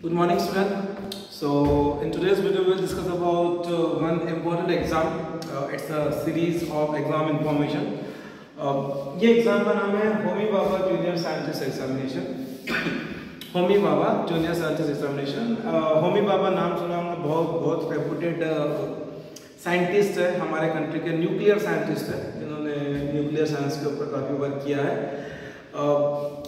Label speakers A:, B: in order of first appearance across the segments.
A: Good morning, student. So, in today's video, we'll discuss about one important exam. It's a series of exam information. ये exam का नाम है Homi Bhabha junior scientist examination. Homi Bhabha junior scientist examination. Homi Bhabha नाम सुना होगा, बहुत reputed scientist है, हमारे कंट्री के न्यूक्लियर साइंटिस्ट है, जिन्होंने न्यूक्लियर साइंस के ऊपर काफ़ी वर्क किया है।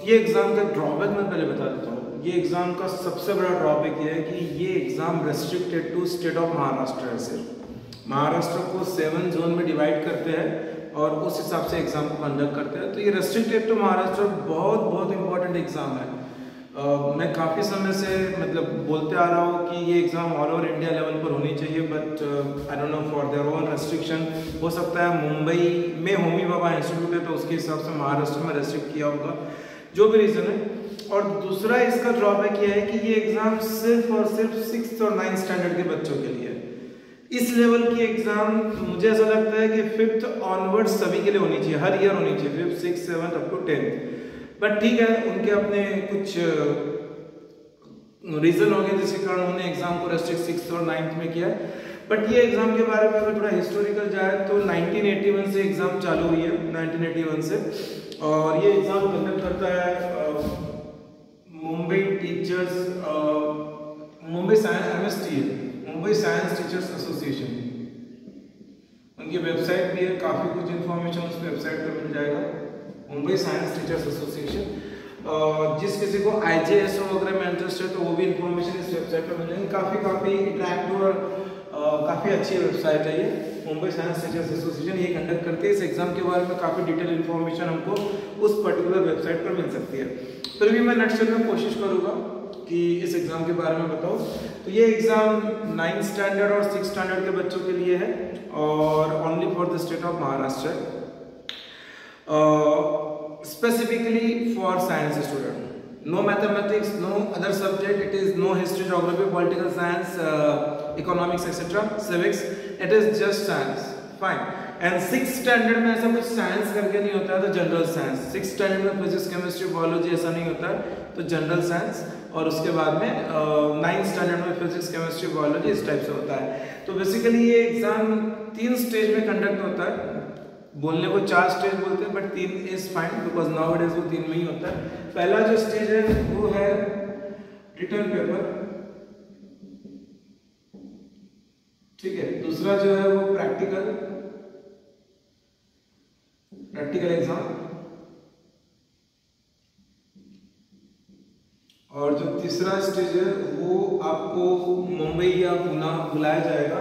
A: ये एग्ज़ाम का ड्रॉबैक मैं पहले बता देता हूँ। ये एग्ज़ाम का सबसे बड़ा ड्रॉबैक ये है कि ये exam restricted to state of Maharashtra है। सिर्फ महाराष्ट्र को 7 जोन में डिवाइड करते हैं और उस हिसाब से एग्ज़ाम को कंडक्ट करते हैं। तो ये रेस्ट्रिक्टेड टू महाराष्ट्र बहुत इंपॉर्टेंट एग्ज़ाम है। मैं काफ़ी समय से बोलते आ रहा हूँ कि ये exam all over India level पर होनी चाहिए, but I don't know for their own restriction. हो सकता है मुंबई में होमी भाभा इंस्टीट्यूट है तो उसके हिसाब से महाराष्ट्र में रेस्ट्रिक्ट किया होगा, जो भी रीज़न है। और दूसरा इसका ड्रॉबैक ये है कि ये एग्ज़ाम सिर्फ और सिर्फ 6th और 9th स्टैंडर्ड के बच्चों के लिए है। इस लेवल की एग्ज़ाम मुझे ऐसा लगता है कि 5th ऑनवर्ड्स सभी के लिए होनी चाहिए, हर ईयर होनी चाहिए, 5th, 6th, 7th up to 10th। But ठीक है, उनके अपने कुछ रीज़न हो गए जिसके कारण उन्होंने एग्ज़ाम को रेस्ट्रिक्ट 6th और 9th में किया। बट ये एग्ज़ाम के बारे में अगर थोड़ा हिस्टोरिकल जाए तो 1981 से एग्ज़ाम चालू हुई है, 1981 से। और ये एग्ज़ाम कंडक्ट करता है Mumbai teachers, Mumbai science MST है, मुंबई साइंस टीचर्स एसोसिएशन। उनकी वेबसाइट भी है, काफ़ी कुछ इन्फॉर्मेशन उस वेबसाइट पर मिल जाएगा, मुंबई साइंस टीचर्स एसोसिएशन। जिस किसी को IJSO वगैरह में इंटरेस्ट है तो वो भी इन्फॉर्मेशन इस वेबसाइट पर मिल जाएगी। काफ़ी इंटरेक्टिव और काफ़ी अच्छी वेबसाइट है ये, मुंबई साइंस टीचर्स एसोसिएशन। ये कंडक्ट करती है। इस एग्ज़ाम के बारे में काफ़ी डिटेल इन्फॉर्मेशन हमको उस पर्टिकुलर वेबसाइट पर मिल सकती है। फिर भी मैं नेक्स्ट में कोशिश करूँगा कि इस एग्ज़ाम के बारे में बताऊँ। तो ये एग्ज़ाम 9th स्टैंडर्ड और 6th स्टैंडर्ड के बच्चों के लिए है और only for the state of Maharashtra, specifically for science student. No mathematics, no other subject. It is no history, geography, political science, economics, etc. Civics. It is just science. Fine. And 6th standard में ऐसा कुछ science करके नहीं होता है, तो general science. 6th standard में physics, chemistry, biology ऐसा नहीं होता है, तो जनरल साइंस। और उसके बाद में 9th स्टैंडर्ड में फिजिक्स, केमिस्ट्री, बायोलॉजी इस टाइप से होता है। तो बेसिकली ये एग्जाम 3 स्टेज में कंडक्ट होता है। बोलने को 4 स्टेज बोलते हैं, but 3 is fine because now it is वो 3 में ही होता है। पहला जो स्टेज है वो है रिटन पेपर, ठीक है। दूसरा जो है वो प्रैक्टिकल एग्जाम, और जो तीसरा स्टेज है वो आपको मुंबई या पुणे बुलाया जाएगा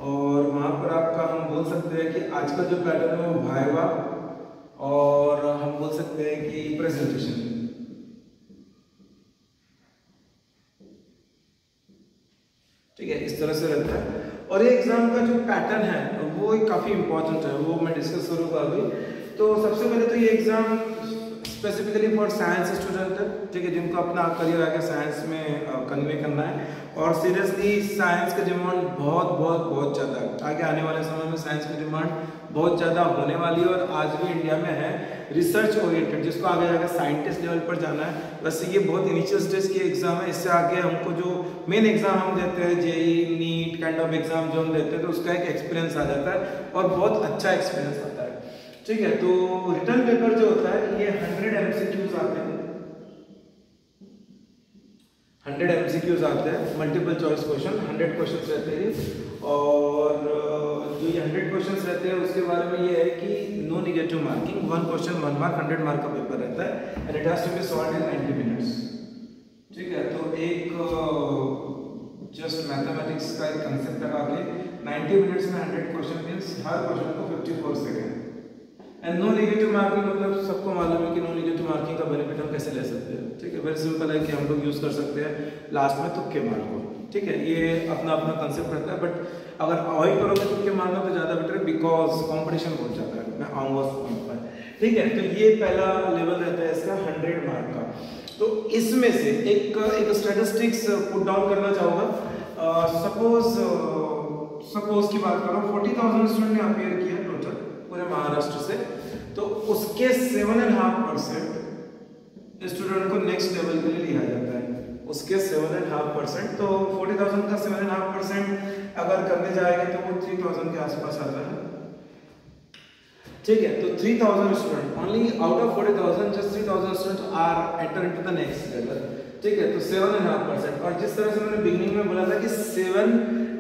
A: और वहाँ पर आपका हम बोल सकते हैं कि आज का जो पैटर्न है वो वाइवा, और हम बोल सकते हैं कि प्रेजेंटेशन। ठीक है, इस तरह से रहता है। और ये एग्जाम का जो पैटर्न है वो काफ़ी इंपॉर्टेंट है, वो मैं डिस्कस करूँगा अभी। तो सबसे पहले तो ये exam specifically for science student है, ठीक है, जिनको अपना करियर आगे साइंस में कन्वे करना है। और सीरियसली साइंस की डिमांड बहुत ज़्यादा है। आगे आने वाले समय में साइंस की डिमांड बहुत ज़्यादा होने वाली है और आज भी इंडिया में है रिसर्च ओरिएंटेड, जिसको आगे जाकर साइंटिस्ट लेवल पर जाना है। वैसे ये बहुत इनिशियल स्टेज की एग्ज़ाम है। इससे आगे हमको जो मेन एग्ज़ाम हम देते हैं, JEE, NEET kind of exam जो हम देते हैं, तो उसका एक एक्सपीरियंस आ जाता है और बहुत अच्छा एक्सपीरियंस आता है, ठीक है। तो रिटर्न पेपर जो होता है ये 100 MCQs आते हैं, 100 MCQs आते हैं, मल्टीपल चॉइस क्वेश्चन, 100 क्वेश्चन रहते हैं। और जो ये 100 क्वेश्चन रहते हैं उसके बारे में ये है कि no negative marking, 1 question 1 mark, 100 mark का पेपर रहता है and it has to be solved in 90 minutes, ठीक है। तो एक जस्ट मैथमेटिक्स का एक कंसेप्ट लगा के 90 मिनट्स में 100 क्वेश्चन मीन्स हर क्वेश्चन को 54 second. And no negative marking मतलब सबको मालूम है कि नो नेगेटिव मार्किंग का बेनिफिट हम कैसे ले सकते हैं, ठीक है। वेरी सिंपल है कि हम लोग यूज़ कर सकते हैं लास्ट में तुक्के मार को, ठीक है। ये अपना कंसेप्ट रहता है, बट अगर अवॉइड करोगे तुक्के मारना तो ज़्यादा बेटर है बिकॉज कॉम्पिटिशन बहुत ज़्यादा है। मैं आऊँगा उस पॉइंट पर, ठीक है। तो ये पहला लेवल रहता है इसका 100 मार्क का। तो इसमें से एक स्टैटिस्टिक्स पुट डाउन करना चाहूँगा। सपोज की बात करो, 40,000 स्टूडेंट ने अपीयर किया टोटल पूरे महाराष्ट्र से, तो उसके 7.5% स्टूडेंट को नेक्स्ट लेवल के लिए लिया जाता है। उसके 7.5%, तो 40,000 का 7.5% अगर करने जाएंगे तो वो 3,000 के आसपास आ जाएगा। ठीक है, तो 3,000 student only out of 40,000 just 3,000 student are enter into the next level. ठीक है, तो 7.5%। और जिस तरह से मैंने बिगिनिंग में बोला था कि 7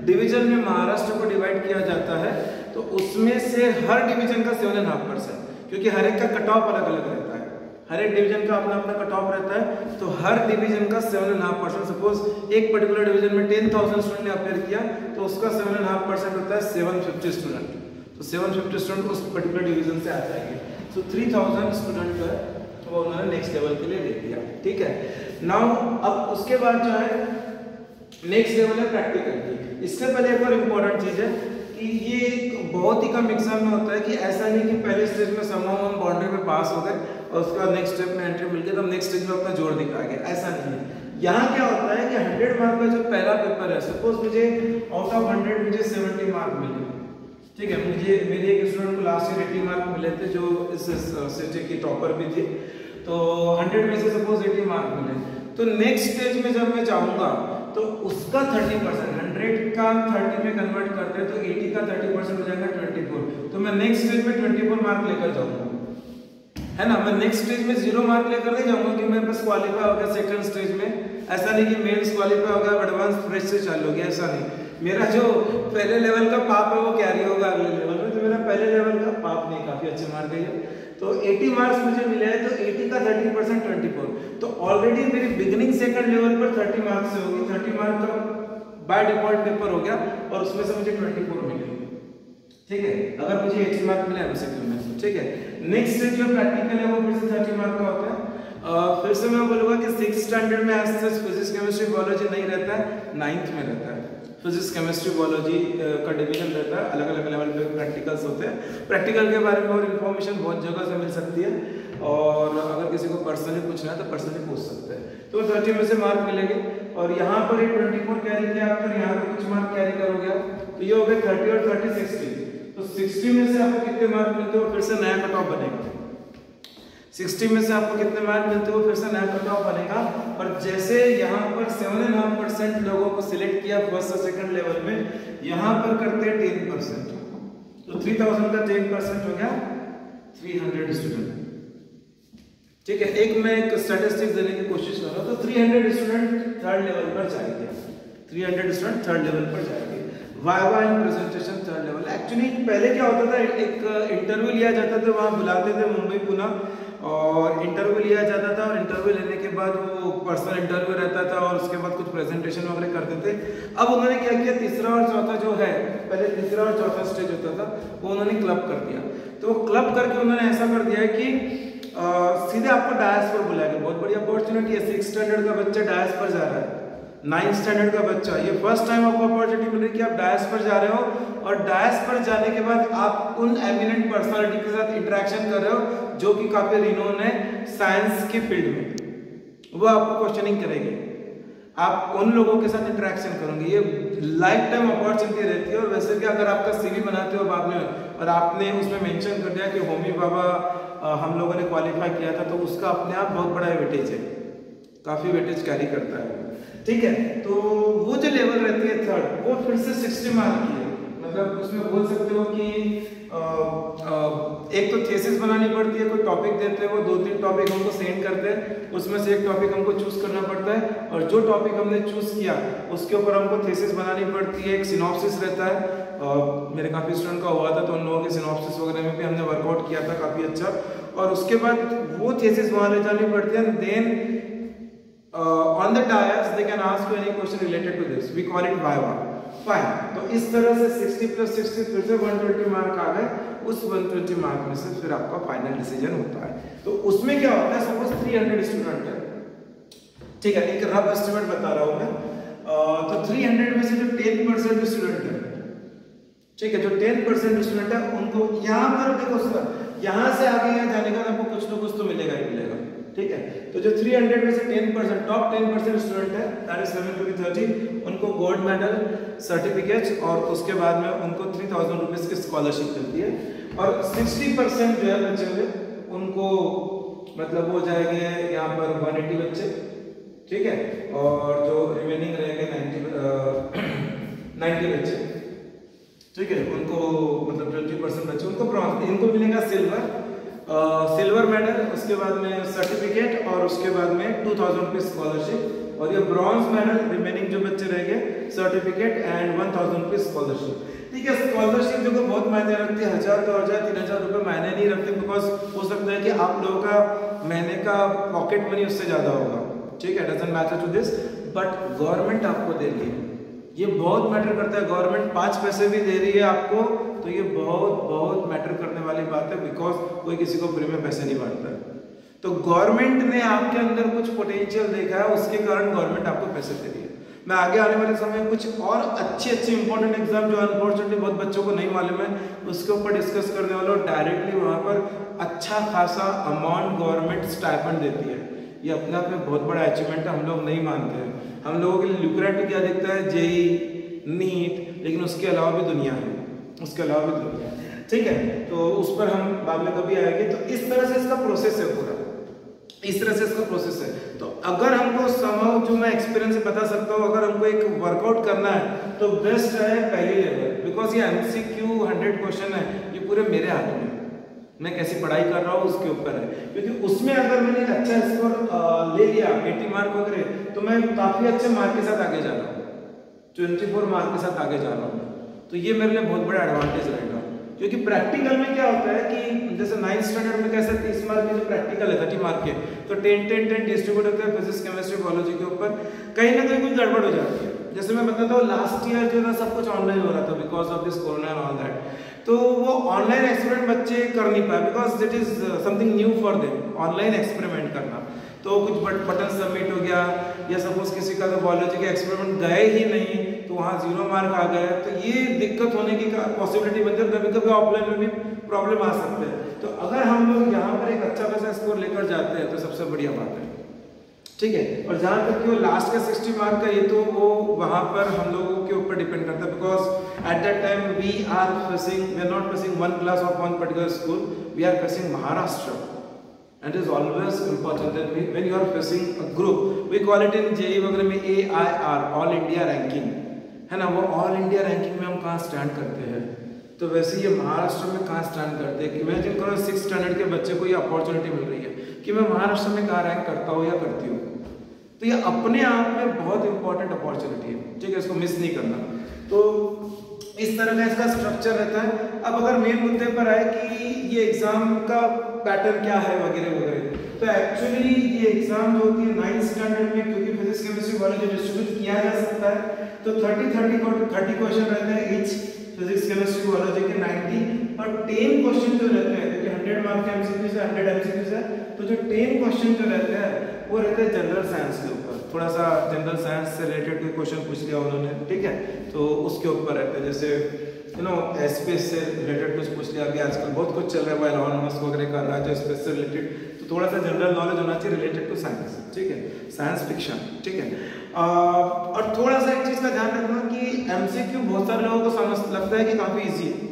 A: डिवीजन में महाराष्ट्र को डिवाइड किया जाता है, तो उसमें से हर डिवीजन का 7.5%, क्योंकि हर एक का कट ऑफ अलग अलग रहता है, हर एक डिवीजन का अपना अपना कट ऑफ रहता है, तो हर डिवीजन का 7.5%। सपोज एक पर्टिकुलर डिवीजन में 10,000 स्टूडेंट ने अपेयर किया तो उसका 7.5% होता है 750 स्टूडेंट, तो 750 स्टूडेंट उस पर्टिकुलर डिवीजन से आ जाएंगे। तो 3,000 स्टूडेंट जो है वो उन्होंने नेक्स्ट लेवल के लिए ले लिया। ठीक है, नाउ अब उसके बाद जो है नेक्स्ट लेवल है प्रैक्टिकल की। इससे पहले एक और इम्पोर्टेंट चीज है कि ये बहुत ही कम एग्जाम में होता है कि ऐसा नहीं कि पहले स्टेज में समहाउ हम बाउंड्री पे पास हो गए और उसके बाद नेक्स्ट स्टेप में एंट्री मिल गई तो हम नेक्स्ट स्टेज में अपना जोर दिखाएंगे, ऐसा नहीं है। यहाँ क्या होता है कि 100 मार्क का जो पहला पेपर है, सपोज मुझे आउट ऑफ 100 मुझे 70 मार्क मिले। ठीक है, मुझे मेरे एक स्टूडेंट को लास्ट ईयर 80 मार्क मिले थे जो इस सिटी की टॉपर भी थी, तो 100 में से सपोज 80 मार्क मिले, तो नेक्स्ट स्टेज में जब मैं जाऊंगा तो उसका 30%, 100 का 30 में कन्वर्ट करते हैं तो 80 का 30% हो जाएगा 24, तो मैं नेक्स्ट स्टेज में 24 मार्क लेकर जाऊंगा, है ना। मैं नेक्स्ट स्टेज में 0 मार्क लेकर नहीं जाऊंगा कि मैं बस क्वालिफाई हो गया सेकंड स्टेज में, ऐसा नहीं कि मेंस क्वालिफाई हो गया एडवांस फ्रेश से चालू हो गया, ऐसा नहीं। मेरा जो पहले लेवल का पाप है वो कैरी होगा अगले लेवल में, तो मेरा पहले लेवल का पाप नहीं, काफी अच्छे मार्क है। तो 80 मार्क्स मुझे मिले हैं, तो 80 का 30% 24, तो ऑलरेडी मेरी बिगिनिंग सेकंड लेवल पर 30 मार्क्स से होगी, 30 मार्क का बाय डिफॉल्ट पेपर हो गया और उसमें से मुझे 24 मिले। ठीक है, अगर मुझे 80 मार्क मिले एमसीक्यू में, ठीक है। नेक्स्ट स्टेज जो प्रैक्टिकल है वो फिर से 30 मार्क का होता है। फिर से मैं बोलूंगा कि 6th स्टैंडर्ड में as such physics chemistry biology नहीं रहता है, 9th में रहता है। फिजिक्स केमिस्ट्री बायोलॉजी का डिवीजन रहता है, अलग अलग लेवल पे प्रैक्टिकल्स होते हैं। प्रैक्टिकल के बारे में और इन्फॉर्मेशन बहुत जगह से मिल सकती है, और अगर किसी को पर्सनली पूछना है तो पर्सनली पूछ सकते हैं। तो 30 में से मार्क मिलेंगे, और यहाँ पर 24 कैरी किया आप, फिर यहाँ पर कुछ मार्क कैरी करोगे आप, तो ये हो गए 30 और 30 60, तो 60 में से आपको कितने मार्क मिलते हो, फिर से नया कट ऑफ बनेगा। 60 में से आपको कितने मार्क मिलते हो, फिर से नया कट ऑफ बनेगा। और जैसे यहाँ पर 7.5% लोगों को सिलेक्ट किया फर्स्ट और सेकंड लेवल में, यहाँ पर करते हैं 10%, तो 3000 का 10% हो गया 300 स्टूडेंट। ठीक है, एक मैं एक स्टैटिस्टिक्स देने की कोशिश कर रहा हूँ, तो 300 स्टूडेंट थर्ड लेवल पर जाएंगे, 300 स्टूडेंट थर्ड लेवल पर जाएंगे। Viva and presentation third level. Actually पहले क्या होता था, एक इंटरव्यू लिया जाता था, वहाँ बुलाते थे मुंबई पुणे, और इंटरव्यू लिया जाता था, और इंटरव्यू लेने के बाद वो पर्सनल इंटरव्यू रहता था, और उसके बाद कुछ प्रेजेंटेशन वगैरह करते थे। अब उन्होंने क्या किया, तीसरा और चौथा जो है, पहले तीसरा और चौथा स्टेज होता था, वो उन्होंने क्लब कर दिया। तो क्लब करके उन्होंने ऐसा कर दिया है कि सीधे आपको डायस पर बुलाएंगे। बहुत बड़ी अपॉर्चुनिटी है, 6th स्टैंडर्ड का बच्चा डायस पर जा रहा है, 9th स्टैंडर्ड का बच्चा, ये फर्स्ट टाइम आपको अपॉर्चुनिटी मिल रही है कि आप डायस पर जा रहे हो, और डायस पर जाने के बाद आप उन एमिनेंट पर्सनालिटी के साथ इंटरेक्शन कर रहे हो जो कि काफी रिनोन है साइंस की फील्ड में। वो आपको क्वेश्चनिंग करेंगे, आप उन लोगों के साथ इंटरेक्शन करोगे। ये लाइफ टाइम अपॉर्चुनिटी रहती है। और वैसे भी अगर आपका सीवी बनाते हो बाद में और आपने उसमें मेंशन कर दिया कि होमी बाबा हम लोगों ने क्वालिफाई किया था, तो उसका अपने आप बहुत बड़ा वेटेज है, काफी वेटेज कैरी करता है। ठीक है, तो वो जो लेवल रहती है थर्ड, वो फिर से 60 मार्क की है। मतलब उसमें बोल सकते हो कि एक तो थीसिस बनानी पड़ती है, कोई टॉपिक देते हैं, वो 2-3 टॉपिक हमको सेंड करते हैं, उसमें से एक टॉपिक हमको चूज करना पड़ता है, और जो टॉपिक हमने चूज किया उसके ऊपर हमको थीसिस बनानी पड़ती है। एक सिनॉप्सिस रहता है, मेरे काफी स्टूडेंट का हुआ था, तो उन लोगों के सिनॉप्सिस वगैरह में भी हमने वर्कआउट किया था काफी अच्छा, और उसके बाद वो थीसिस वहां ले जानी पड़ती है। Then on the dais they can ask you any question related to this, we call it viva, fine। तो इस तरह से 60 + 60 फिर से 120 मार्क आ गए। उस 120 मार्क में से फिर आपका फाइनल डिसीजन होता है। तो उसमें क्या होता है, सपोज 300 स्टूडेंट है, ठीक है, एक रफ एस्टिमेट बता रहा हूं मैं। तो 300 में से जो 10% स्टूडेंट है, ठीक है, जो 10% स्टूडेंट है, उनको यहाँ पर देखो सर, यहाँ से आगे यहाँ जाने का आपको कुछ ना कुछ तो मिलेगा ही मिलेगा। ठीक है, तो जो 300 में से 10%, टॉप 10% स्टूडेंट है, दैट इज 7 to 30, उनको गोल्ड मेडल, सर्टिफिकेट्स, और उसके बाद में उनको 3000 रुपीज की स्कॉलरशिप मिलती है। और 60% जो है बच्चे हुए, उनको मतलब हो जाएंगे यहाँ पर 180 बच्चे, ठीक है, और जो रिमेनिंग रहेंगे 90 बच्चे, ठीक है, उनको मतलब 20% बच्चे उनको ब्रॉन्ज, इनको मिलेगा सिल्वर मेडल, उसके बाद में सर्टिफिकेट और उसके बाद में 2000 रुपीज स्कॉलरशिप, और ये ब्रॉन्ज मेडल रिमेनिंग जो बच्चे रहेंगे सर्टिफिकेट एंड 1000 रुपीज स्कॉलरशिप। ठीक है, स्कॉलरशिप जो बहुत मायने रखती है, 1000 2000 3000 रुपए मायने नहीं रखते, बिकॉज हो सकता है कि आप लोगों का महीने का पॉकेट मनी उससे ज्यादा होगा, ठीक है, doesn't matter to this, but government आपको दे रही है, ये बहुत मैटर करता है। गवर्नमेंट 5 पैसे भी दे रही है आपको, तो ये बहुत बहुत मैटर करने वाली बात है, बिकॉज कोई किसी को फ्री में पैसे नहीं बांटता है। तो गवर्नमेंट ने आपके अंदर कुछ पोटेंशियल देखा है, उसके कारण गवर्नमेंट आपको पैसे दे रही है। मैं आगे आने वाले समय कुछ और अच्छे इंपॉर्टेंट एग्जाम जो अनफॉर्चुनेटली बहुत बच्चों को नहीं मालूम है उसके ऊपर डिस्कस करने वाला हूं। डायरेक्टली वहां पर अच्छा खासा अमाउंट गवर्नमेंट स्टाइपेंड देती है, ये अपने आप में बहुत बड़ा अचीवमेंट है, हम लोग नहीं मानते हैं। हम लोगों के लिए ल्यूक्रेटिव क्या दिखता है, जेई नीट, लेकिन उसके अलावा भी दुनिया है, उसके अलावा भी दुनिया है, ठीक है, तो उस पर हम बाद में कभी आएंगे। तो इस तरह से इसका प्रोसेस है पूरा, इस तरह से इसका प्रोसेस है। तो अगर हमको समहाउ जो मैं एक्सपीरियंस से बता सकता हूँ, अगर हमको एक वर्कआउट करना है तो बेस्ट है पहली लेवल, बिकॉज ये MCQ 100 क्वेश्चन है, ये पूरे मेरे हाथ में, मैं कैसी पढ़ाई कर रहा हूँ उसके ऊपर है, क्योंकि उसमें अगर मैंने एक अच्छा स्कोर ले लिया 80 मार्क वगैरह, तो मैं काफी अच्छे मार्क के साथ आगे जा रहा हूँ, 24 मार्क के साथ आगे जा रहा हूँ, तो ये मेरे लिए बहुत बड़ा एडवांटेज रहेगा। क्योंकि प्रैक्टिकल में क्या होता है कि जैसे 9th स्टैंडर्ड में कैसे 30 मार्क के जो प्रैक्टिकल है 30 मार्क के, तो 10 डिस्ट्रीब्यूट होते हैं फिजिक्स केमिस्ट्री बायोलॉजी के ऊपर, कहीं ना कहीं कुछ गड़बड़ हो जाती है। जैसे मैं बताता हूँ, लास्ट ईयर जो था सब कुछ ऑनलाइन हो रहा था because of this corona and all that, तो वो ऑनलाइन एक्सपेरिमेंट बच्चे कर नहीं पाए, because it is something new for them online experiment करना। तो कुछ बटन सबमिट हो गया, या सपोज किसी का तो बायोलॉजी के एक्सपेरिमेंट गए ही नहीं, तो वहाँ 0 मार्क आ गए, तो ये दिक्कत होने की पॉसिबिलिटी बनती है, कभी कभी ऑफलाइन में भी प्रॉब्लम आ सकते हैं। तो अगर हम लोग यहाँ पर एक अच्छा खासा स्कोर लेकर जाते हैं तो सबसे बढ़िया बात है, ठीक है। और जहाँ तक कि वो लास्ट का 60 मार्क का, ये तो वो वहाँ पर हम लोगों के ऊपर डिपेंड करता है, because at that time we are not facing one class of one particular school, we are facing Maharashtra, and it is always important that when you are facing a group, we call it in JEE वगैरह में AIR, all India ranking, है ना, वो all India ranking में हम कहाँ stand करते हैं, तो वैसे ये महाराष्ट्र में कहाँ स्टैंड करते हैं। कि इमेजिन करो 6th स्टैंडर्ड के बच्चे को ये अपॉर्चुनिटी मिल रही है कि मैं महाराष्ट्र में कहाँ रैंक करता हूँ या करती हूँ, तो ये अपने आप में बहुत इंपॉर्टेंट अपॉर्चुनिटी है, ठीक है, इसको मिस नहीं करना। तो इस तरह का इसका स्ट्रक्चर रहता है। अब अगर मेन मुद्दे पर आए कि ये एग्जाम का पैटर्न क्या है वगैरह वगैरह, तो एक्चुअली ये एग्जाम जो होती है 9th स्टैंडर्ड में, क्योंकि फिजिक्स केमिस्ट्री बायोलॉजी डिस्ट्रीब्यूट किया जा सकता है, तो 30 क्वेश्चन रहते हैं ईच, फिजिक्स केमिस्ट्री बायोलॉजी के 90, और 10 क्वेश्चन जो रहते हैं, क्योंकि 100 मार्क के MCQ से 100 MCQ है, तो जो 10 क्वेश्चन जो रहते हैं वो रहते हैं जनरल साइंस के ऊपर, थोड़ा सा जनरल साइंस से रिलेटेड कोई क्वेश्चन पूछ लिया उन्होंने, ठीक है, तो उसके ऊपर रहते हैं। जैसे यू नो स्पेस से रिलेटेड कुछ पूछ लिया, अभी आजकल बहुत कुछ चल रहा है, एलॉन मस्क वगैरह कर रहा है जो स्पेस से रिलेटेड, तो थोड़ा सा जनरल नॉलेज होना चाहिए रिलेटेड टू साइंस, ठीक है, साइंस फिक्शन, ठीक है। और थोड़ा सा एक चीज का ध्यान रखना कि MCQ बहुत सारे लोगों को समझ लगता है कि काफी ईजी है।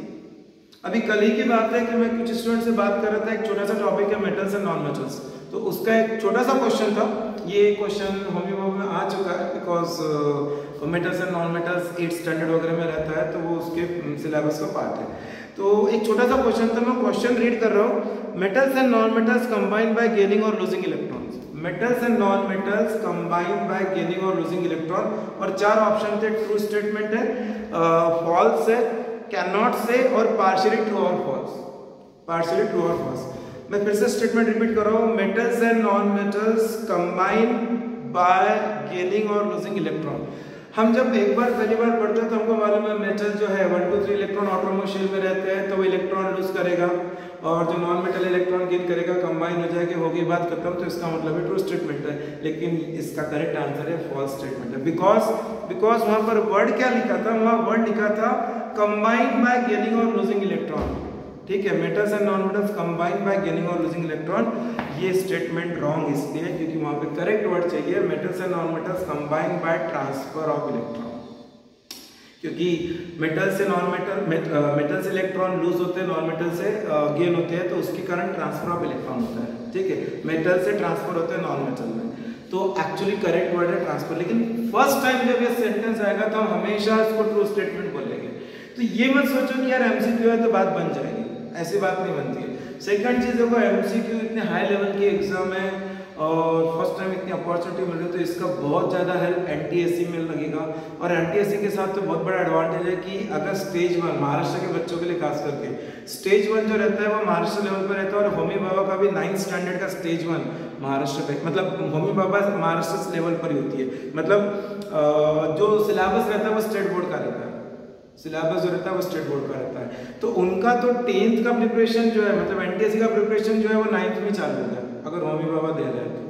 A: अभी कल ही की बात है कि मैं कुछ स्टूडेंट से बात कर रहा था, एक छोटा सा टॉपिक है मेटल्स एंड नॉन मेटल्स, तो उसका एक छोटा सा क्वेश्चन था, ये क्वेश्चन होम्योपैथी में आ चुका है, because metals and non metals 8th standard वगैरह में रहता है, तो वो उसके सिलेबस का पार्ट है। तो एक छोटा सा क्वेश्चन था, मैं क्वेश्चन रीड कर रहा हूँ। Metals and non metals combined by gaining और losing electrons, metals and non metals combined by gaining और लूजिंग इलेक्ट्रॉन, और 4 ऑप्शन थे, ट्रू स्टेटमेंट है, फॉल्स है, कैन नॉट से, और पार्शियली ट्रू और फॉल्स, पार्शियली ट्रू और फॉल्स। मैं फिर से स्टेटमेंट रिपीट कर रहा हूँ, metals and non metals combine by gaining और लूजिंग इलेक्ट्रॉन। हम जब एक बार पहली बार पढ़ते हैं तो हमको मालूम है मेटल जो है 1 2 3 इलेक्ट्रॉन ऑटोनोमस शेल में रहते हैं, तो वो इलेक्ट्रॉन लूज करेगा, और जो नॉन मेटल इलेक्ट्रॉन गेन करेगा, कंबाइन हो जाएगा, होगी बात खत्म। तो इसका मतलब है ट्रू स्टेटमेंट है, लेकिन इसका करेक्ट आंसर है फॉल्स स्टेटमेंट है, बिकॉज वहां पर वर्ड क्या लिखा था, वहां वर्ड लिखा था कंबाइन बाय गेनिंग और लूजिंग इलेक्ट्रॉन, ठीक है, metals and non metals combine by gaining और लूजिंग इलेक्ट्रॉन। ये स्टेटमेंट रॉन्ग इसलिए क्योंकि वहां पे करेक्ट वर्ड चाहिए metals and non metals combine by transfer of electron, क्योंकि मेटल से नॉन मेटल से इलेक्ट्रॉन लूज होते हैं, नॉन मेटल से गेन होते हैं, तो उसके कारण ट्रांसफर ऑफ इलेक्ट्रॉन होता है, ठीक है, मेटल से ट्रांसफर होते हैं नॉन मेटल में। तो एक्चुअली करेक्ट वर्ड है ट्रांसफर, लेकिन फर्स्ट टाइम जब ये सेंटेंस आएगा तो हम हमेशा इसको ट्रू स्टेटमेंट बोलेंगे। तो ये मत सोचो कि यार एमसीक्यू है तो बात बन जाएगी, ऐसी बात नहीं बनती है। सेकंड चीज देखो, एमसीक्यू इतने हाई लेवल की एग्जाम है और फर्स्ट टाइम इतनी अपॉर्चुनिटी मिल रही है, तो इसका बहुत ज़्यादा हेल्प एनटीएससी में लगेगा। और एनटीएससी के साथ तो बहुत बड़ा एडवांटेज है कि अगर स्टेज 1 महाराष्ट्र के बच्चों के लिए खास करके स्टेज 1 जो रहता है वो महाराष्ट्र लेवल पर रहता है, और होमी बाबा का भी 9th स्टैंडर्ड का स्टेज 1 महाराष्ट्र पे, मतलब होमी बाबा महाराष्ट्र लेवल पर ही होती है। मतलब जो सिलेबस रहता है वो स्टेट बोर्ड का रहता है, सिलेबस जो रहता है वो स्टेट बोर्ड का रहता है। तो उनका तो 10th का प्रिपरेशन जो है, मतलब एनटीएससी का प्रिपरेशन जो है वो 9th में चालू होगा अगर होमी बाबा दे रहे हैं तो,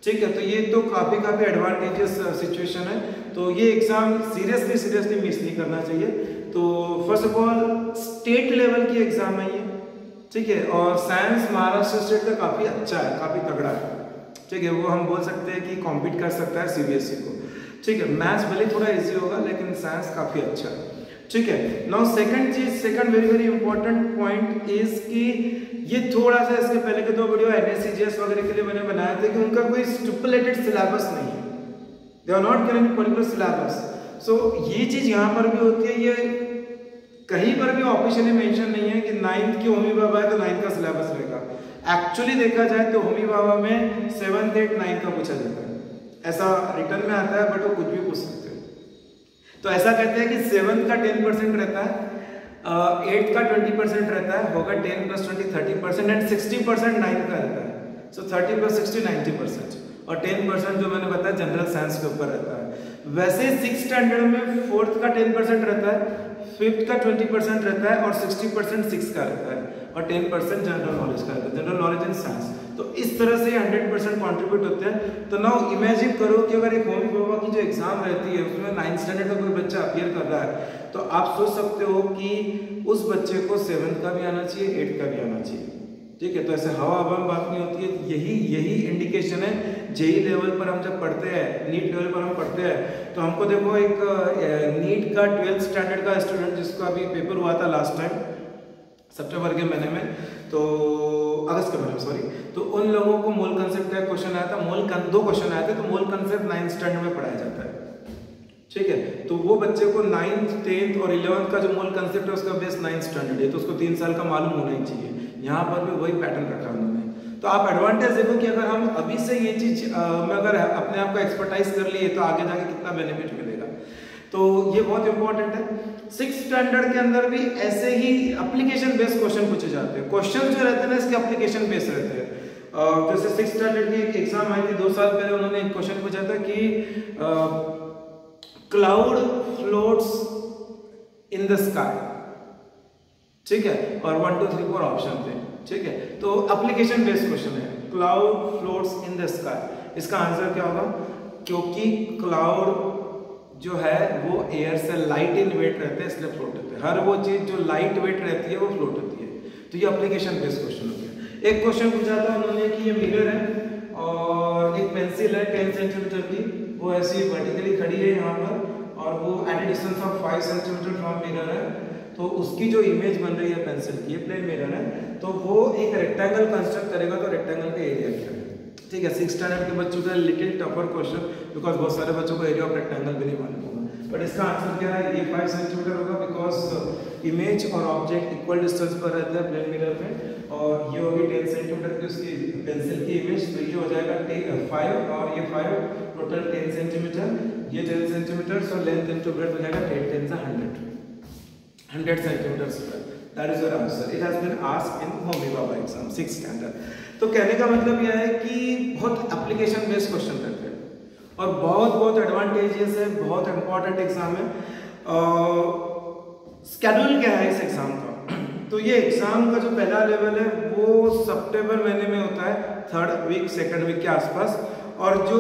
A: ठीक है। तो ये तो काफ़ी एडवांटेजेस सिचुएशन है। तो ये एग्जाम सीरियसली मिस नहीं करना चाहिए। तो first of all state level की एग्जाम है ये, ठीक है। और साइंस महाराष्ट्र स्टेट का काफ़ी अच्छा है, काफ़ी तगड़ा है, ठीक है। वो हम बोल सकते हैं कि कॉम्पीट कर सकता है सीबीएसई को, ठीक है। मैथ्स भले थोड़ा इजी होगा लेकिन साइंस काफ़ी अच्छा है, ठीक है। Now second very important point is कि ये थोड़ा सा इसके पहले के 2 वीडियो एनएससीजीएस वगैरह के लिए मैंने बनाया था कि उनका कोई स्टिपुलेटेड सिलेबस नहीं है, they are not given particular syllabus. So ये चीज यहाँ पर भी होती है, ये कहीं पर भी ऑफिशियली मेंशन नहीं है कि 9th की होमी बाबा है तो 9th का सिलेबस रहेगा। एक्चुअली देखा जाए तो होमी बाबा में 7th 8th 9th का पूछा जाता है, ऐसा रिटर्न में आता है, बट वो कुछ भी पूछ सकते हो। तो ऐसा कहते हैं कि 7th का 10% रहता है, 8th का 20% रहता है, होगा 10 + 20 30% एंड 60% 9th का रहता है। सो 30 + 60 90%, और 10% जो मैंने बताया जनरल साइंस के ऊपर रहता है। वैसे 6th स्टैंडर्ड में 4th का 10% रहता है, 5th का 20% रहता है और 60% 6th का रहता है, और 10% जनरल नॉलेज का रहता है, जनरल नॉलेज इन साइंस। तो इस तरह से 100% कंट्रीब्यूट होते हैं। तो नाउ इमेजिन करो कि अगर एक होमी बाबा की जो एग्जाम रहती है उसमें 9th स्टैंडर्ड का कोई बच्चा अपीयर कर रहा है, तो आप सोच सकते हो कि उस बच्चे को 7th का भी आना चाहिए, 8th का भी आना चाहिए, ठीक है। तो ऐसे हवा में बात नहीं होती है। यही इंडिकेशन है जेई लेवल पर हम जब पढ़ते हैं, नीट लेवल पर हम पढ़ते हैं, तो हमको देखो एक नीट का 12th स्टैंडर्ड का स्टूडेंट जिसका अभी पेपर हुआ था लास्ट टाइम सितंबर के महीने में, तो अगस्त के महीने में सॉरी, तो उन लोगों को मोल कंसेप्ट का क्वेश्चन आया था, 2 क्वेश्चन आए थे। तो मोल कंसेप्ट 9th स्टैंडर्ड में पढ़ाया जाता है, ठीक है। तो वो बच्चे को 9th 10th और 11th का जो मोल कंसेप्ट है उसका बेस 9th स्टैंडर्ड है, तो उसको 3 साल का मालूम होना ही चाहिए। यहाँ पर भी वही पैटर्न रखा उन्होंने। तो आप एडवांटेज देखो कि अगर हम अभी से ये चीज में अगर अपने आप को एक्सपर्टाइज कर लिए तो आगे जाके कितना बेनिफिट मिलेगा। तो ये बहुत इंपॉर्टेंट है। 6th स्टैंडर्ड के अंदर भी ऐसे ही एप्लीकेशन बेस्ड क्वेश्चन पूछे जाते हैं। क्वेश्चन जो रहते हैं ना इसके एप्लीकेशन बेस्ड रहते हैं। जैसे 6th स्टैंडर्ड की एक एग्जाम आई थी 2 साल पहले, उन्होंने एक क्वेश्चन पूछा था कि cloud floats in the sky, ठीक है, और 1 2 3 4 ऑप्शन थे, ठीक है। तो एप्लीकेशन बेस्ड क्वेश्चन है, cloud floats in the sky. इसका आंसर क्या होगा? क्योंकि क्लाउड जो है वो एयर से लाइट इन वेट रहते हैं इसलिए फ्लोट होते हैं। हर वो चीज जो लाइट वेट रहती है वो फ्लोट होती है। तो ये एप्लीकेशन बेस्ड क्वेश्चन हो गया। एक क्वेश्चन पूछा था उन्होंने कि ये मिरर है और एक पेंसिल है 10 सेंटीमीटर की, वो ऐसी वर्टिकली खड़ी है यहाँ पर, और वो at a distance of 5 centimetre from mirror है। तो उसकी जो इमेज बन रही है पेंसिल की, प्लेन मिरर है, तो वो एक रेक्टेंगल कंस्ट्रक्ट करेगा। तो रेक्टेंगल का एरिया क्या है? ठीक है, 6th स्टैंडर्ड के बच्चों का लिटिल टफर क्वेश्चन, बिकॉज बहुत सारे बच्चों को एरिया ऑफ रेक्टेंगल भी नहीं मालूम होगा। बट इसका आंसर क्या है? ये 5 सेंटीमीटर होगा, बिकॉज इमेज और ऑब्जेक्ट इक्वल डिस्टेंस पर रहता है प्लेन मिरर में, और ये होगी 10 सेंटीमीटर की उसकी पेंसिल की इमेज। तो ये हो जाएगा 5 और ये 5, टोटल 10 सेंटीमीटर, ये 10 centimetre, so length into breadth हो जाएगा 10 10 100 centimetre. That is your answer. It has been asked in Homi Baba exam 6th standard. तो कहने का मतलब यह है कि बहुत एप्लीकेशन बेस्ड क्वेश्चन रहते हैं और बहुत एडवांटेजेस है, बहुत इंपॉर्टेंट एग्जाम है। स्केड्यूल क्या है इस एग्जाम का? तो ये एग्जाम का जो पहला लेवल है वो सितंबर महीने में होता है, 3rd वीक 2nd वीक के आसपास, और जो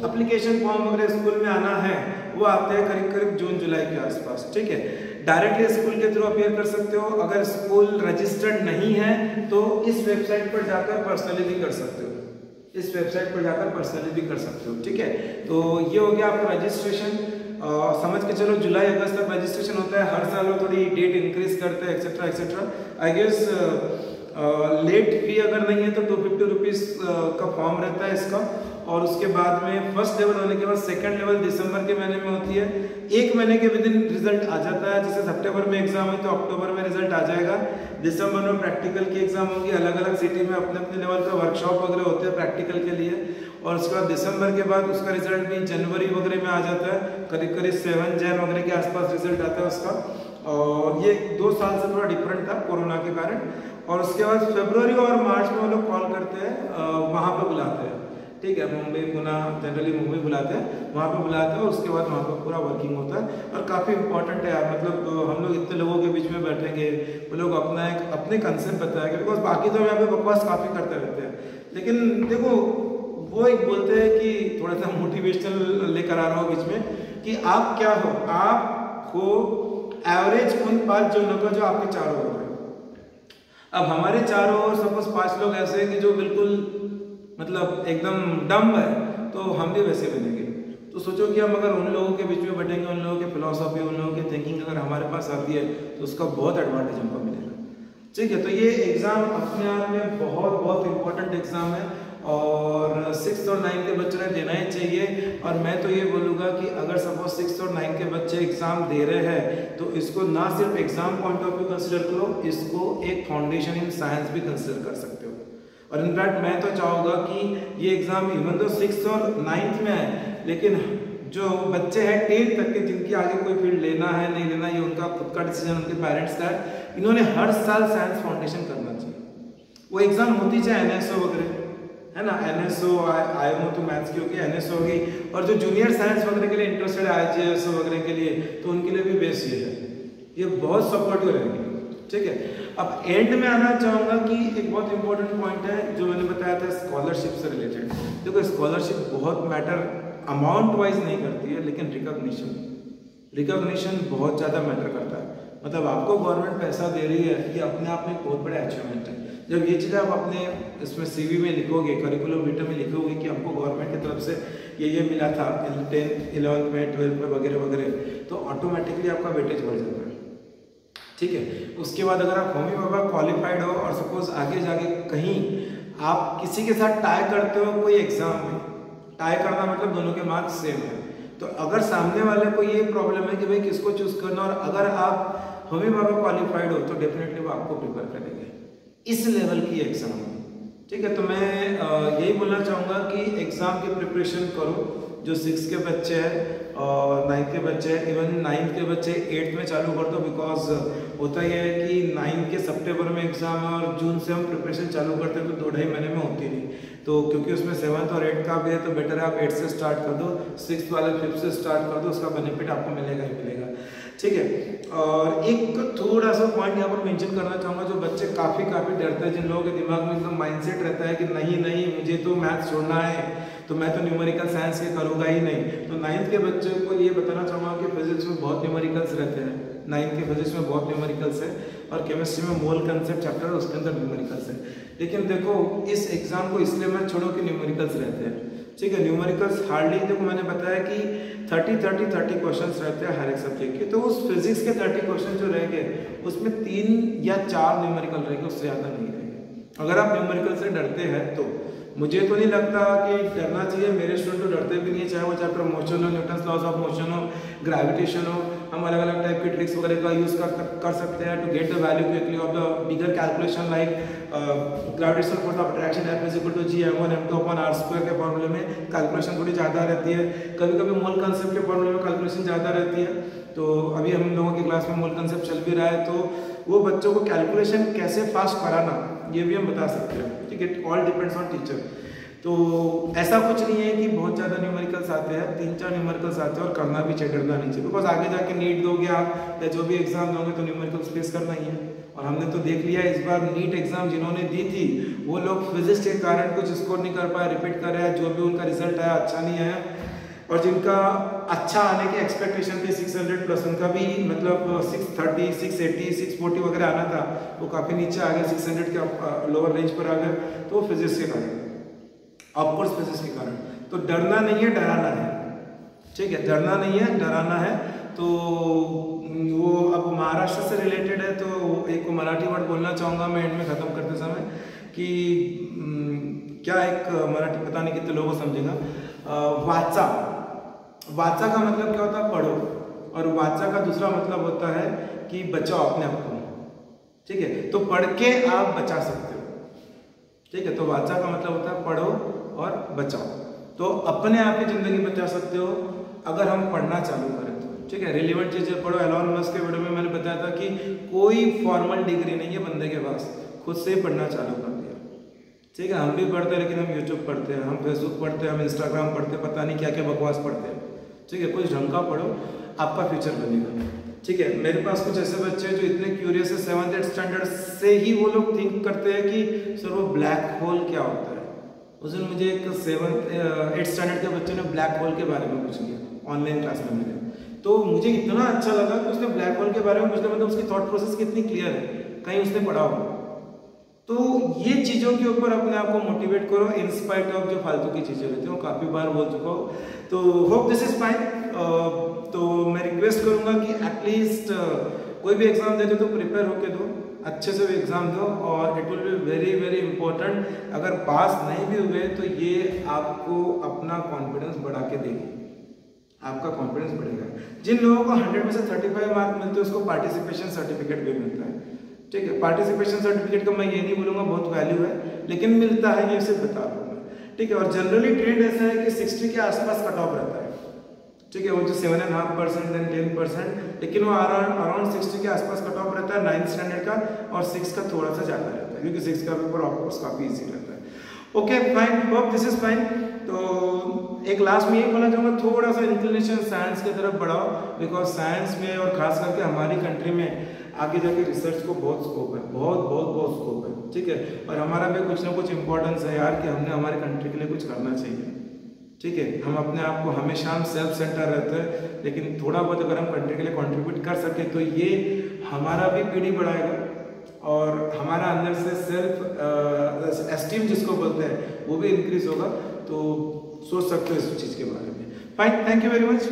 A: एप्लीकेशन फॉर्म वगैरह स्कूल में आना है वो आते हैं करीब जून जुलाई के आसपास, ठीक है। डायरेक्टली स्कूल के थ्रू अपीयर कर सकते हो। अगर स्कूल रजिस्टर्ड नहीं है तो इस वेबसाइट पर जाकर पर्सनली भी कर सकते हो, इस वेबसाइट पर जाकर पर्सनली भी कर सकते हो, ठीक है। तो ये हो गया आपका रजिस्ट्रेशन। समझ के चलो जुलाई अगस्त तक रजिस्ट्रेशन होता है, हर साल वो थोड़ी डेट इंक्रीज करते हैं etcetera etcetera. I guess late fee अगर नहीं है तो 250 रुपीज़ का फॉर्म रहता है इसका। और उसके बाद में फर्स्ट लेवल होने के बाद सेकंड लेवल दिसंबर के महीने में होती है। 1 महीने के विद इन रिजल्ट आ जाता है। जैसे सितंबर में एग्जाम है तो अक्टूबर में रिजल्ट आ जाएगा। दिसंबर में प्रैक्टिकल की एग्जाम होगी, अलग अलग सिटी में अपने अपने लेवल पे वर्कशॉप वगैरह होते हैं प्रैक्टिकल के लिए। और उसके बाद दिसंबर के बाद उसका रिजल्ट भी जनवरी वगैरह में आ जाता है, करीब करीब 7 जन वगैरह के आसपास रिजल्ट आता है उसका। और ये 2 साल से थोड़ा डिफरेंट था कोरोना के कारण। और उसके बाद फरवरी और मार्च में वो लोग कॉल करते हैं, वहाँ पर बुलाते हैं, ठीक है, मुंबई पुणे जनरली मुंबई बुलाते हैं, वहाँ पे बुलाते हैं। और उसके बाद वहाँ पर पूरा वर्किंग होता है। और काफ़ी इंपॉर्टेंट है यार, मतलब हम लोग इतने लोगों के बीच में बैठेंगे, वो लोग अपना एक अपने कंसेप्ट बताएंगे, बिकॉज बाकी तो यहाँ पे बकवास काफ़ी करते रहते हैं। लेकिन देखो वो एक बोलते हैं कि थोड़ा सा मोटिवेशनल लेकर आ रहा हूँ बीच में कि आप क्या हो, आप हो एवरेज उन 5 जनों का जो आपके चारों ओर है। अब हमारे चारों ओर सपोज 5 लोग ऐसे हैं कि जो बिल्कुल मतलब एकदम डम्ब है, तो हम भी वैसे बनेंगे। तो सोचो कि हम अगर उन लोगों के बीच में बैठेंगे, उन लोगों की फिलॉसफी, उन लोगों की थिंकिंग अगर हमारे पास आती है तो उसका बहुत एडवांटेज हमको मिलेगा, ठीक है। तो ये एग्ज़ाम अपने आप में बहुत बहुत इंपॉर्टेंट एग्ज़ाम है और 6th और 9th के बच्चों ने देना ही चाहिए। और मैं तो ये बोलूँगा कि अगर सपोज 6th और 9th के बच्चे एग्ज़ाम दे रहे हैं तो इसको ना सिर्फ exam point of view consider करो, इसको एक फाउंडेशन इन साइंस भी कंसिडर कर सकते हो। और इनफैक्ट मैं तो चाहूँगा कि ये एग्ज़ाम इवन तो 6th और 9th में है, लेकिन जो बच्चे हैं 10th तक के, जिनकी आगे कोई फील्ड लेना है नहीं लेना, ये उनका खुद का डिसीजन, उनके पेरेंट्स का है, इन्होंने हर साल साइंस फाउंडेशन करना चाहिए। वो एग्ज़ाम होती चाहे NSO वगैरह है ना, NSO IMO तो मैथ्स की होगी, NSO होगी। और जो जूनियर साइंस वगैरह के लिए इंटरेस्टेड है, IGS वगैरह के लिए, तो उनके लिए भी बेस्ट ये है, ये बहुत सपोर्टिव रहेगी, ठीक है। अब एंड में आना चाहूँगा कि एक बहुत इंपॉर्टेंट पॉइंट है जो मैंने बताया था स्कॉलरशिप से रिलेटेड। देखो स्कॉलरशिप बहुत मैटर अमाउंट वाइज नहीं करती है, लेकिन रिकॉग्निशन बहुत ज़्यादा मैटर करता है। मतलब आपको गवर्नमेंट पैसा दे रही है, ये अपने आप में एक बहुत बड़ा अचीवमेंट है। जब ये चीज़ें आप अपने इसमें CV में लिखोगे, करिकुलम विटा में लिखोगे कि हमको गवर्नमेंट की तरफ से ये मिला था 10th 11th में 12th में वगैरह वगैरह, तो ऑटोमेटिकली आपका वेटेज बढ़ जाता है, ठीक है। उसके बाद अगर आप होमी बाबा क्वालिफाइड हो और सपोज आगे जाके कहीं आप किसी के साथ टाई करते हो कोई एग्जाम में, टाई करना मतलब दोनों के मार्क्स सेम है, तो अगर सामने वाले को ये प्रॉब्लम है कि भाई किसको चूज करना, और अगर आप होमी बाबा क्वालिफाइड हो तो डेफिनेटली वो आपको प्रिपेयर करेंगे इस लेवल की एग्जाम, ठीक है। तो मैं यही बोलना चाहूँगा कि एग्जाम की प्रिपरेशन करो। जो 6 के बच्चे हैं और 9th के बच्चे हैं, इवन 9th के बच्चे 8th में चालू कर दो, बिकॉज होता यह है कि 9th के सितंबर में एग्जाम है और जून से हम प्रिपरेशन चालू करते हैं, तो 2-2.5 महीने में होती नहीं। तो क्योंकि उसमें 7th और 8th का भी है, तो बेटर है आप 8th से स्टार्ट कर दो, 6th वाले 5th से स्टार्ट कर दो, उसका बेनिफिट आपको मिलेगा ही मिलेगा, ठीक है। और एक थोड़ा सा पॉइंट यहाँ पर मेंशन करना चाहूँगा, जो बच्चे काफ़ी डरते हैं, जिन लोगों के दिमाग में एकदम माइंडसेट रहता है कि नहीं मुझे तो मैथ्स छोड़ना है, तो मैं तो न्यूमेरिकल साइंस के करूँगा ही नहीं। तो 9th के बच्चों को ये बताना चाहूँगा कि फिजिक्स में बहुत न्यूमेरिकल्स रहते हैं, 9th के फिजिक्स में बहुत न्यूमेरिकल्स है, और केमिस्ट्री में मोल कंसेप्ट चैप्टर है उसके अंदर न्यूमेरिकल्स है। लेकिन देखो इस एग्जाम को इसलिए मैं छोड़ो कि न्यूमेरिकल्स रहते हैं, ठीक है। न्यूमेरिकल्स हार्डली, देखो मैंने बताया कि 30 क्वेश्चंस रहते हैं हर एक सब्जेक्ट के, तो उस फिजिक्स के 30 क्वेश्चन जो रहेंगे उसमें 3 या 4 न्यूमेरिकल रहेंगे, उससे ज़्यादा नहीं रहेंगे। अगर आप न्यूमेरिकल से डरते हैं तो मुझे तो नहीं लगता कि डरना चाहिए, मेरे स्टूडेंट तो डरते भी नहीं है, चाहे वो चैप्टर मोशन हो, न्यूटन्स लॉज ऑफ मोशन हो, ग्रेविटेशन हो। हम अलग अलग टाइप के ट्रिक्स वगैरह का यूज़ कर सकते हैं to get the value quickly of the bigger calculation, like gravitational force of attraction F is equal to G m1 m2 upon r² के फॉर्मूले में कैलकुलेशन थोड़ी ज़्यादा रहती है, कभी कभी मोल कंसेप्ट के फॉर्मूले में कैलकुलेशन ज़्यादा रहती है। तो अभी हम लोगों की क्लास में मोल कंसेप्ट चल भी रहा है, तो वो बच्चों को कैलकुलेशन कैसे फास्ट कराना ये भी हम बता सकते हैं, ठीक है। All depends on teacher. तो ऐसा कुछ नहीं है कि बहुत ज़्यादा न्यूमेरिकल्स आते हैं, 3-4 न्यूमेरिकल्स आते हैं, और करना भी चाहिए, डरना नहीं चाहिए, बिकॉज आगे जाके नीट दोगे आप या जो भी एग्जाम दोगे तो न्यूमेरिकल्स फेस करना ही है। और हमने तो देख लिया इस बार नीट एग्जाम जिन्होंने दी थी वो लोग फिजिक्स के कारण कुछ स्कोर नहीं कर पाए, रिपीट कर रहे हैं, जो भी उनका रिजल्ट आया अच्छा नहीं आया, और जिनका अच्छा आने की एक्सपेक्टेशन थी 600 प्लस, उनका भी मतलब 630, 680, 640 वगैरह आना था, वो काफ़ी नीचे आ गया, 600 के लोअर रेंज पर आ गए, तो फिजिक्स के कारण, ऑफकोर्स फिजिक्स के कारण। तो डरना नहीं है, डराना है, ठीक है। डरना नहीं है, डराना है। तो वो अब महाराष्ट्र से रिलेटेड है, तो एक मराठी वर्ड बोलना चाहूँगा मैं एंड में ख़त्म करते समय कि क्या एक मराठी पता नहीं कितने लोगों को समझेगा। वाचा, वाचा का मतलब क्या होता है? पढ़ो। और वाचा का दूसरा मतलब होता है कि बचाओ अपने आप को, ठीक है? तो पढ़ के आप बचा सकते हो, ठीक है? तो वाचा का मतलब होता है पढ़ो और बचाओ। तो अपने आप की ज़िंदगी बचा सकते हो अगर हम पढ़ना चालू करें तो, ठीक है? रिलेवेंट चीज़ें पढ़ो। एलॉन मस्क के वीडियो में मैंने बताया था कि कोई फॉर्मल डिग्री नहीं है बंदे के पास, खुद से ही पढ़ना चालू कर दिया, ठीक है? हम भी पढ़ते हैं, लेकिन हम यूट्यूब पढ़ते हैं, हम फेसबुक पढ़ते हैं, हम इंस्टाग्राम पढ़ते हैं, पता नहीं क्या क्या बकवास पढ़ते हैं, ठीक है? कुछ ढंग का पढ़ो, आपका फ्यूचर बनेगा, ठीक है? मेरे पास कुछ ऐसे बच्चे हैं जो इतने क्यूरियस है, 7th 8th स्टैंडर्ड से ही वो लोग थिंक करते हैं कि सर वो ब्लैक होल क्या होता है। उस दिन मुझे एक 7th 8th स्टैंडर्ड के बच्चे ने ब्लैक होल के बारे में पूछ लिया ऑनलाइन क्लास में मेरे, तो मुझे इतना अच्छा लगा कि उसने ब्लैक होल के बारे में पूछा, मतलब उसकी थॉट प्रोसेस कितनी क्लियर है, कहीं उसने पढ़ा हो। तो ये चीज़ों के ऊपर अपने आप को मोटिवेट करो इन स्पाइट ऑफ जो फालतू की चीज़ें रहती हैं, काफ़ी बार बोल चुका हूँ। तो होप दिस इज फाइन। तो मैं रिक्वेस्ट करूँगा कि एटलीस्ट कोई भी एग्ज़ाम दे दो तो प्रिपेयर होके दो, अच्छे से भी एग्ज़ाम दो, और it will be very very important. अगर पास नहीं भी हुए तो ये आपको अपना कॉन्फिडेंस बढ़ा के देगी, आपका कॉन्फिडेंस बढ़ेगा। जिन लोगों को 100 में से 35 मार्क मिलते हैं उसको पार्टिसिपेशन सर्टिफिकेट भी मिलता है, ठीक है? पार्टिसिपेशन सर्टिफिकेट का मैं ये नहीं बोलूँगा बहुत वैल्यू है, लेकिन मिलता है, ये सिर्फ बता रहा हूँ मैं, ठीक है? और जनरली ट्रेंड ऐसा है कि 60 के आसपास कट ऑफ रहता है, ठीक है? वो जो 7.5% देन 10%, लेकिन वो अराउंड 60 के आसपास कट ऑफ रहता है 9th स्टैंडर्ड का, और 6 का थोड़ा सा ज़्यादा रहता है क्योंकि 6 का पेपर ऑफकोर्स काफ़ी ईजी रहता है। Okay fine, hope this is fine. तो एक लास्ट में ये बोलना चाहूँगा, थोड़ा सा इंक्लिनेशन साइंस की तरफ बढ़ाओ, बिकॉज साइंस में और खास करके हमारी कंट्री में आगे जाके रिसर्च को बहुत स्कोप है, बहुत बहुत बहुत स्कोप है, ठीक है? और हमारा भी कुछ ना कुछ इंपॉर्टेंस है यार कि हमने हमारे कंट्री के लिए कुछ करना चाहिए, ठीक है? हम अपने आप को हमेशा हम सेल्फ सेंटर रहते हैं, लेकिन थोड़ा बहुत अगर हम कंट्री के लिए कंट्रीब्यूट कर सके तो ये हमारा भी पीढ़ी बढ़ाएगा और हमारा अंदर से सेल्फ एस्टीम जिसको बोलते हैं वो भी इंक्रीज होगा। तो सोच सकते हो इस चीज़ के बारे में। Fine, thank you very much.